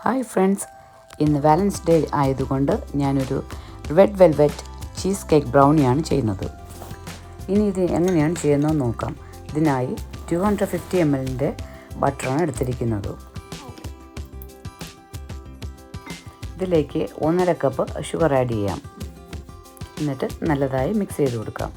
Hi friends, ഇന്ന് വാലൻസ് day ആയതുകൊണ്ട് ഞാനൊരു റെഡ് വെൽവെറ്റ് ചീസ് കേക്ക് ബ്രൗണിയാണ് ചെയ്യുന്നത്. ഇനി ഇത് എങ്ങനെയാണ് ചെയ്യുന്നതെന്ന് നോക്കാം. ഇതിനായി 250 ml ബട്ടറാണ് എടുത്തിരിക്കുന്നത്. ഇതിലേക്ക് 1.5 കപ്പ് ഷുഗർ ആഡ് ചെയ്യാം. എന്നിട്ട് നല്ലതായി മിക്സ് ചെയ്ത് കൊടുക്കാം.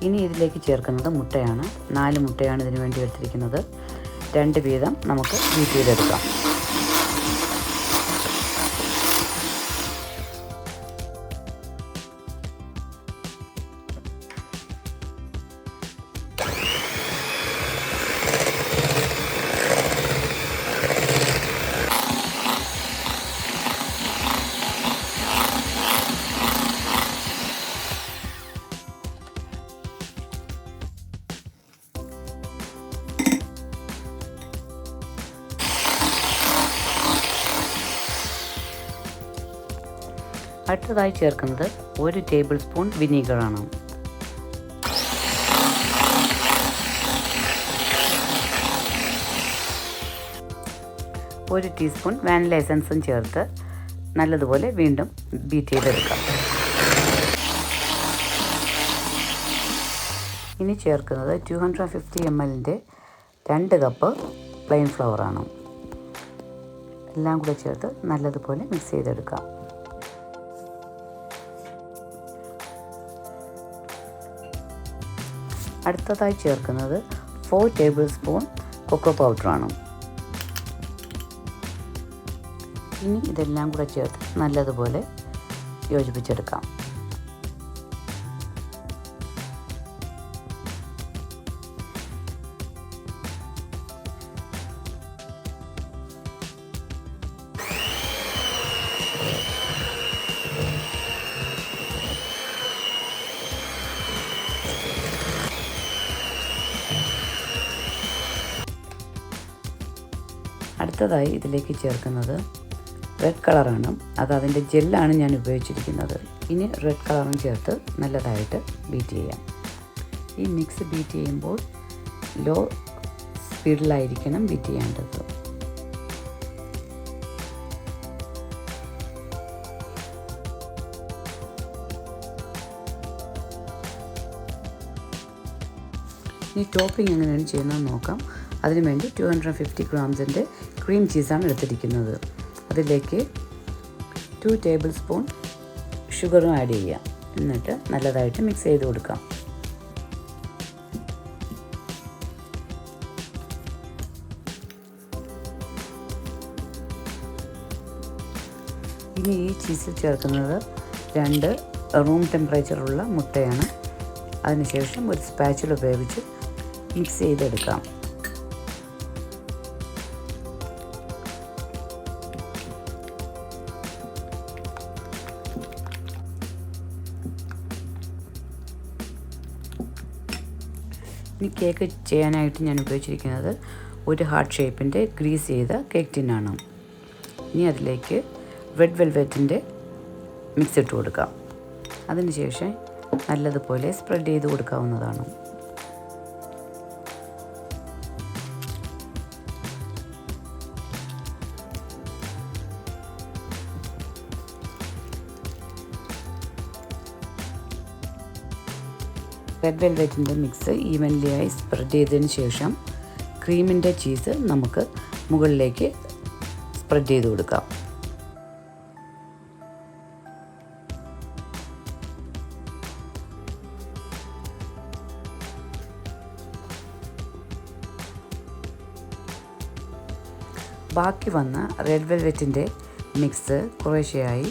ഇനി ഇതിലേക്ക് ചേർക്കുന്നത് മുട്ടയാണ്. 4 മുട്ടയാണ് ഇതിനു വേണ്ടി എടുത്തിരിക്കുന്നത്. 2 വീതം നമുക്ക് ബീറ്റ് ചെയ്തെടുക്കാം. അടുത്തതായി ചേർക്കുന്നത് 1 ടേബിൾ സ്പൂൺ വിനീഗറാണ്. ഒരു ടീസ്പൂൺ വാനില എസൻസും ചേർത്ത് നല്ലതുപോലെ വീണ്ടും ബീറ്റ് ചെയ്തെടുക്കാം. ഇനി ചേർക്കുന്നത് 250 ml 2 കപ്പ് പ്ലെയിൻ ഫ്ലവറാണ്. എല്ലാം കൂടെ ചേർത്ത് നല്ലതുപോലെ മിക്സ് ചെയ്തെടുക്കാം. അടുത്തതായി ചേർക്കുന്നത് 4 ടേബിൾ സ്പൂൺ കൊക്കോ പൗഡറാണ്. ഇനി ഇതെല്ലാം കൂടെ ചേർത്ത് നല്ലതുപോലെ യോജിപ്പിച്ചെടുക്കാം. അടുത്തതായി ഇതിലേക്ക് ചേർക്കുന്നത് റെഡ് കളറാണ്. അതിൻ്റെ ജെല്ലാണ് ഞാൻ ഉപയോഗിച്ചിരിക്കുന്നത്. ഇനി റെഡ് കളറും ചേർത്ത് നല്ലതായിട്ട് ബീറ്റ് ചെയ്യാം. ഈ മിക്സ് ബീറ്റ് ചെയ്യുമ്പോൾ ലോ സ്പീഡിലായിരിക്കണം ബീറ്റ് ചെയ്യേണ്ടത്. ഇനി ടോപ്പിംഗ് എങ്ങനെയാണ് ചെയ്യുന്നത് നോക്കാം. അതിനുവേണ്ടി 250 ഗ്രാംസിൻ്റെ ക്രീം ചീസാണ് എടുത്തിരിക്കുന്നത്. അതിലേക്ക് 2 ടേബിൾ സ്പൂൺ ഷുഗറും ആഡ് ചെയ്യാം. എന്നിട്ട് നല്ലതായിട്ട് മിക്സ് ചെയ്ത് കൊടുക്കാം. ഇനി ഈ ചീസിൽ ചേർക്കുന്നത് 2 റൂം ടെമ്പറേച്ചറുള്ള മുട്ടയാണ്. അതിനുശേഷം ഒരു സ്പാച്ചുല ഉപയോഗിച്ച് മിക്സ് ചെയ്തെടുക്കാം. ഇനി കേക്ക് ചെയ്യാനായിട്ട് ഞാൻ ഉപയോഗിച്ചിരിക്കുന്നത് ഒരു ഹാർട്ട് ഷേപ്പിൻ്റെ ഗ്രീസ് ചെയ്ത കേക്ക് ടിന്നാണ്. ഇനി അതിലേക്ക് റെഡ് വെൽവെറ്റിൻ്റെ മിക്സ് ഇട്ട് കൊടുക്കാം. അതിനുശേഷം നല്ലതുപോലെ സ്പ്രെഡ് ചെയ്ത് കൊടുക്കാവുന്നതാണ്. റെഡ് വെൽവെറ്റിൻ്റെ മിക്സ് ഈവൻലിയായി സ്പ്രെഡ് ചെയ്തതിന് ശേഷം ക്രീമിൻ്റെ ചീസ് നമുക്ക് മുകളിലേക്ക് സ്പ്രെഡ് ചെയ്ത് കൊടുക്കാം. ബാക്കി വന്ന റെഡ് വെൽവെറ്റിൻ്റെ മിക്സ് കുറേശ്ശെയായി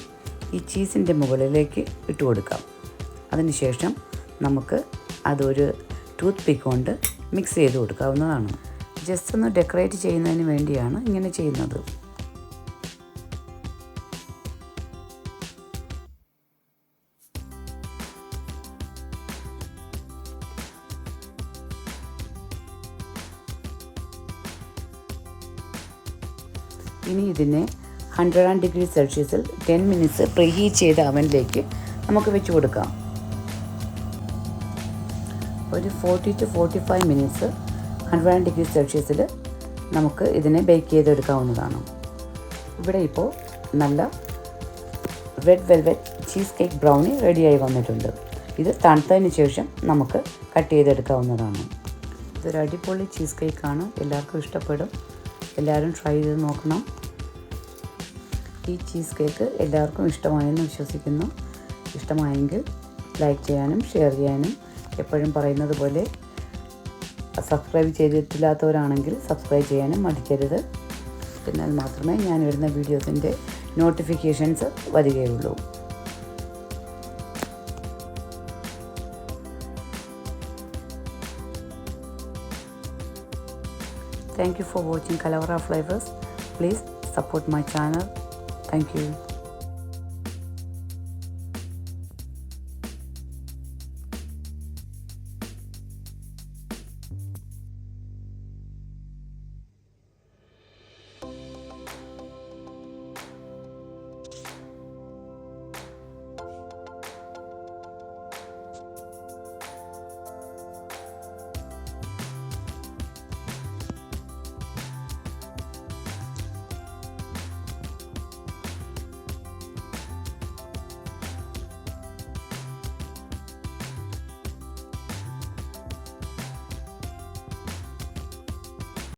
ഈ ചീസിൻ്റെ മുകളിലേക്ക് ഇട്ട് കൊടുക്കാം. അതിനുശേഷം നമുക്ക് അതൊരു ടൂത്ത് പിക്ക് കൊണ്ട് മിക്സ് ചെയ്ത് കൊടുക്കാവുന്നതാണ്. ജസ്റ്റ് ഒന്ന് ഡെക്കറേറ്റ് ചെയ്യുന്നതിന് വേണ്ടിയാണ് ഇങ്ങനെ ചെയ്യുന്നത്. ഇനി ഇതിനെ 100°C 10 മിനിറ്റ്സ് പ്രീഹീറ്റ് ചെയ്ത അവനിലേക്ക് നമുക്ക് വെച്ച് കൊടുക്കാം. ഒരു 40 to 45 മിനിറ്റ്സ് 100°C നമുക്ക് ഇതിനെ ബേക്ക് ചെയ്തെടുക്കാവുന്നതാണ്. ഇവിടെ ഇപ്പോൾ നല്ല red velvet cheese cake brownie റെഡിയായി വന്നിട്ടുണ്ട്. ഇത് തണുത്തതിന് ശേഷം നമുക്ക് കട്ട് ചെയ്തെടുക്കാവുന്നതാണ്. ഇതൊരു അടിപൊളി ചീസ് കേക്കാണ്, എല്ലാവർക്കും ഇഷ്ടപ്പെടും. എല്ലാവരും ട്രൈ ചെയ്ത് നോക്കണം. ഈ ചീസ് കേക്ക് എല്ലാവർക്കും ഇഷ്ടമായെന്ന് വിശ്വസിക്കുന്നു. ഇഷ്ടമായെങ്കിൽ ലൈക്ക് ചെയ്യാനും ഷെയർ ചെയ്യാനും, എപ്പോഴും പറയുന്നത് പോലെ സബ്സ്ക്രൈബ് ചെയ്തിട്ടില്ലാത്തവരാണെങ്കിൽ സബ്സ്ക്രൈബ് ചെയ്യാനും മടിക്കരുത്. എന്നാൽ മാത്രമേ ഞാൻ ഇടുന്ന വീഡിയോസിൻ്റെ നോട്ടിഫിക്കേഷൻസ് വരികയുള്ളൂ. Thank you for watching Kalavara Flavors. Please support my channel. Thank you.